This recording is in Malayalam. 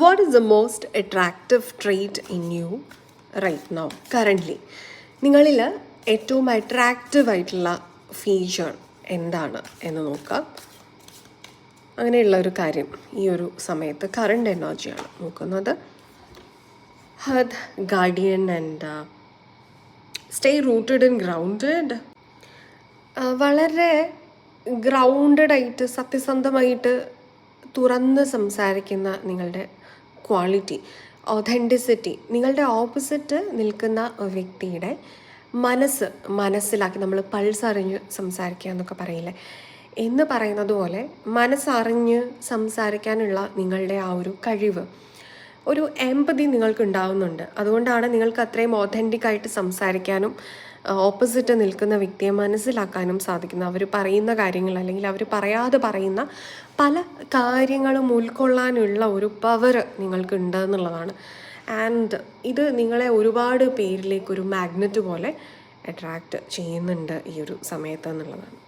What is the most attractive trait in you right now currently? നിങ്ങളിൽ ഏറ്റവും അട്രാക്റ്റീവ് ആയിട്ടുള്ള ഫീച്ചർ എന്താണ് എന്ന് നോക്കാം. അങ്ങനെയുള്ള ഒരു കാര്യം ഈ ഒരു സമയത്ത് കറണ്ട് എനർജിയാണ് നോക്കുന്നത്. Heard, guardian and stay rooted and grounded. വളരെ ഗ്രൗണ്ടഡ് ആയിട്ട് സത്യസന്ധമായിട്ട് തുറന്ന് സംസാരിക്കുന്ന നിങ്ങളുടെ ക്വാളിറ്റി, ഒതൻറ്റിസിറ്റി, നിങ്ങളുടെ ഓപ്പോസിറ്റ് നിൽക്കുന്ന വ്യക്തിയുടെ മനസ്സിലാക്കി നമ്മൾ പൾസ് അറിഞ്ഞ് സംസാരിക്കുക എന്നൊക്കെ പറയില്ലേ, എന്ന് പറയുന്നത് പോലെ മനസ്സറിഞ്ഞ് സംസാരിക്കാനുള്ള നിങ്ങളുടെ ആ ഒരു കഴിവ്, ഒരു എമ്പതി നിങ്ങൾക്ക് ഉണ്ടാവുന്നുണ്ട്. അതുകൊണ്ടാണ് നിങ്ങൾക്ക് അത്രയും ഓതൻറ്റിക്കായിട്ട് സംസാരിക്കാനും ഓപ്പോസിറ്റ് നിൽക്കുന്ന വ്യക്തിയെ മനസ്സിലാക്കാനും സാധിക്കുന്നത്. അവർ പറയുന്ന കാര്യങ്ങൾ അല്ലെങ്കിൽ അവർ പറയാതെ പറയുന്ന പല കാര്യങ്ങളും ഉൾക്കൊള്ളാനുള്ള ഒരു പവർ നിങ്ങൾക്കുണ്ട് എന്നുള്ളതാണ്. ആൻഡ് ഇത് നിങ്ങളെ ഒരുപാട് പേരിലേക്കൊരു മാഗ്നറ്റ് പോലെ അട്രാക്റ്റ് ചെയ്യുന്നുണ്ട് ഈ ഒരു സമയത്ത് എന്നുള്ളതാണ്.